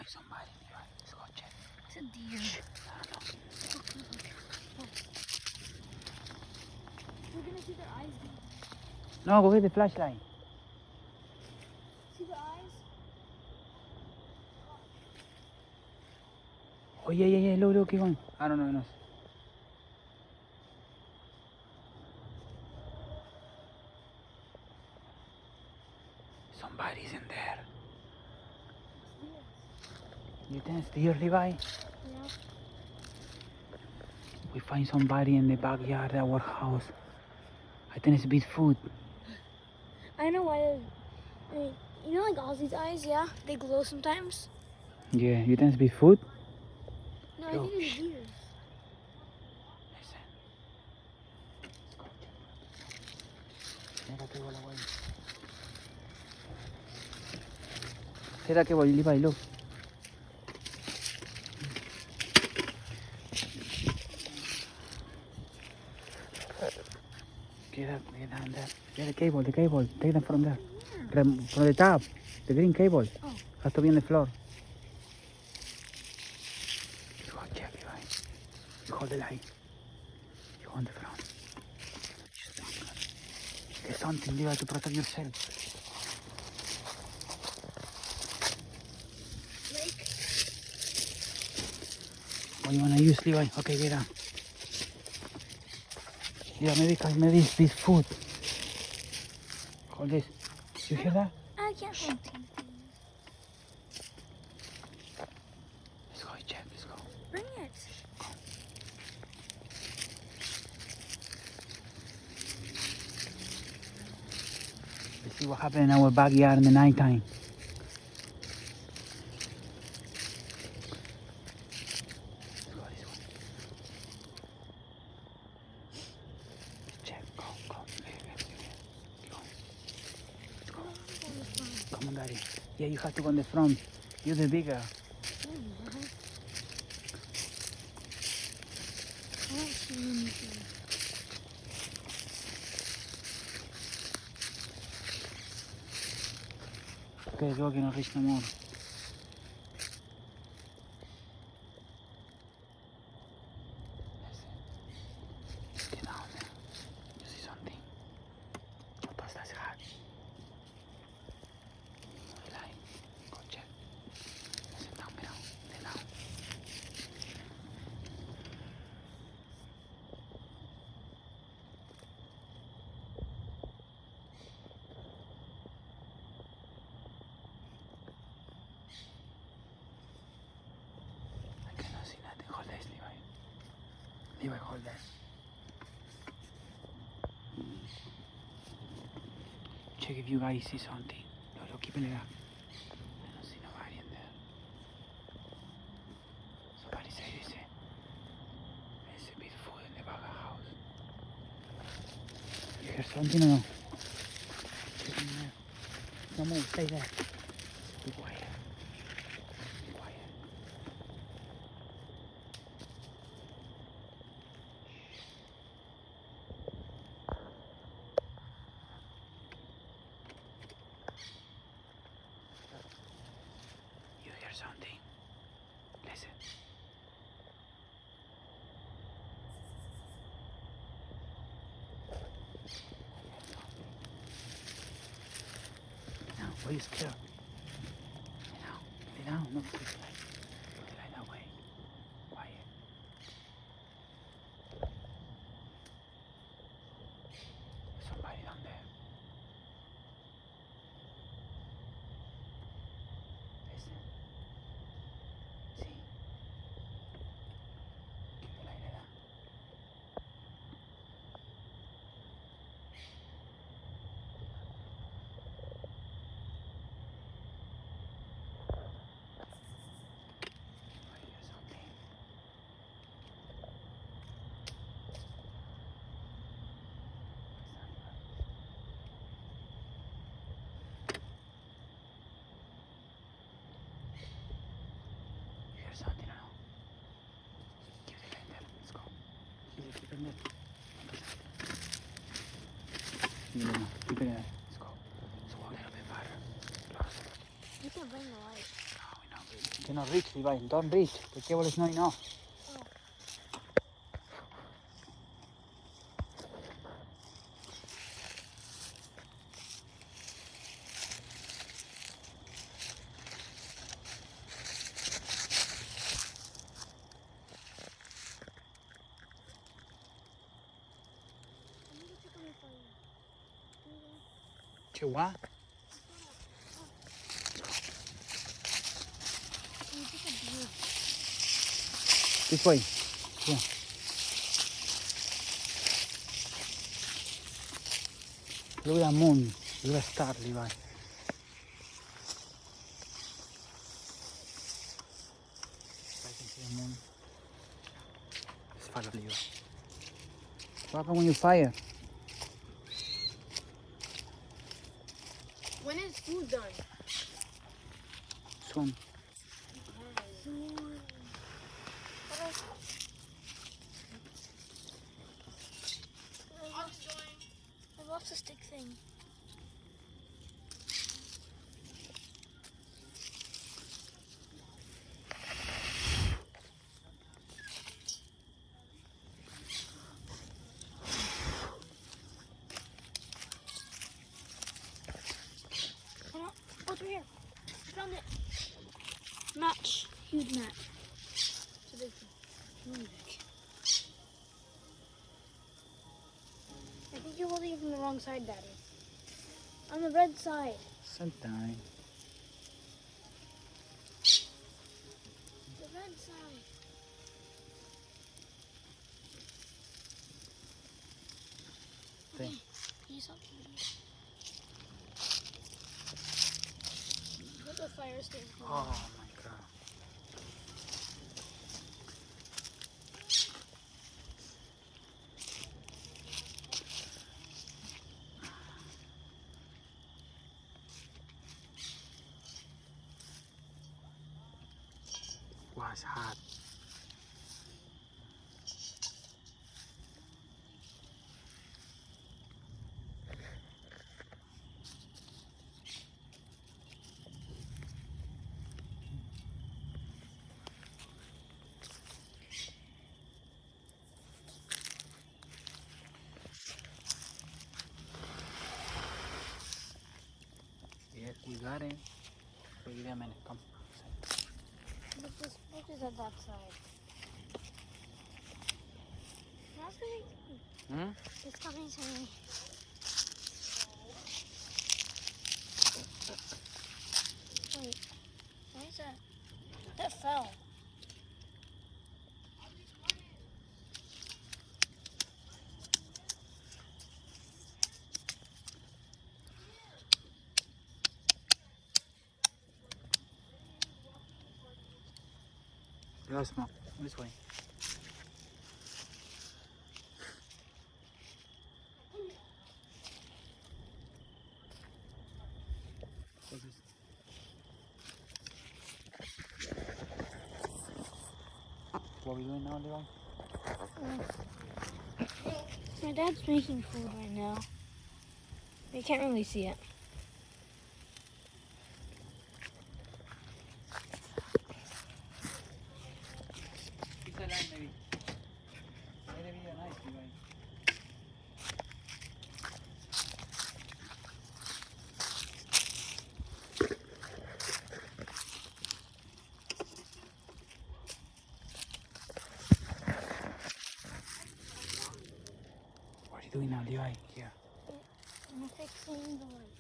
find somebody. Let's go check. It's a deer. We're gonna see their eyes. No, go get the flashlight. See the eyes? Oh, yeah. Look, keep going. I don't know. Somebody's in there. You think it's deer, Levi? Yeah. We find somebody in the backyard of our house. I think it's Bigfoot. I know why. I mean, you know, like Ozzy's eyes, yeah? They glow sometimes. Yeah, you think it's Bigfoot? No, I Yo, think it's shh. a deer. Listen. Mira que bola, güey. Mira que bola, Levi, look. Get down there. Get the cable. Take them from there. From the top. The green cable. Oh. Has to be on the floor. Let's go check, Levi. You hold the light. You on the front. Just get something, Levi, to protect yourself. Snake. What do you want to use, Levi? Okay, get down. Yeah, maybe it's Bigfoot. Hold this. You hear that? I can't hold two. Let's go check. Let's go. Bring it. Let's see what happened in our backyard in the nighttime. Let's go this way. Check. Go. Go. Let's go. Come on, Daddy. Yeah, you have to go on the front. You're the bigger. I don't see anything. Okay, go, que no reach no more. Get down there. You see something? What does that have? Light. Go check. Sit down, get down. Lay down. I cannot see nothing. Hold this, Levi. Levi, hold that. Check if you guys see something. Look, keep it up. I don't see nobody in there. Somebody say this. There's a Bigfoot in the back of the house. You hear something or no? Check in there. No move, stay there. Be quiet. Be quiet. You hear something? Listen. Now, why are you scared? Lay down. No, put the light. Put the light that way. Quiet. There's somebody down there. Listen. See? Keep the light like that. I hear something. You hear something or no? Keep the light there. Let's go. Keep it there. Keep it there. Let's go. Let's walk a little bit farther. Closer. You can bring the light. No, we know. cannot reach, Levi. Don't reach. The cable is not enough. To what? This way. Yeah. Look at the moon. Look at the star, Levi. I can see the moon. It's fire, Levi. What happens when you fire? When is food done? Soon. I lost the stick thing. Oh, it's right here. I found it. Match. Huge match. It's a big thing. Really big. I think you're holding it from the wrong side, Daddy. On the red side. Sometime. The red side. Okay. Can you stop? Put the fire station. Oh my god. Wow, it's hot. Yes, we got it. Wait a minute, come. But this book is at that side. That's coming. Hmm? It's coming to me. Wait. Why is that? That fell. Go smoke. This way. Take this. What are we doing now, Levi? My dad's making food right now. You can't really see it. It's a light, maybe. Let it be a nice, Levi. What are you doing now, Levi? Here. I'm fixing the light.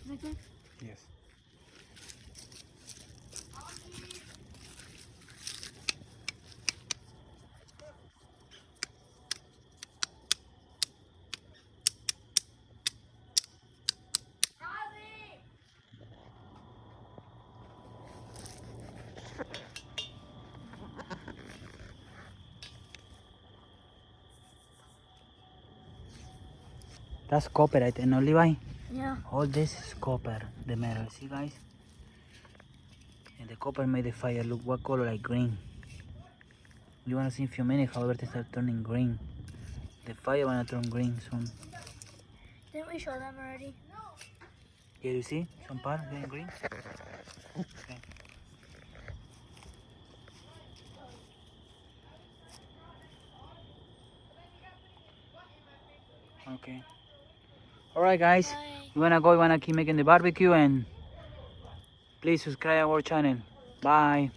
Is that good? Yes. That's copper, I think, no, Levi? Yeah. All this is copper, the metal. See, guys? And the copper made the fire look what color? Like green. You wanna see in a few minutes how everything start turning green. The fire wanna turn green soon. Didn't we show them already? Yeah, you see? Some part getting green? Okay. Okay. Alright guys. Bye. You wanna keep making the barbecue, and please subscribe our channel. Bye.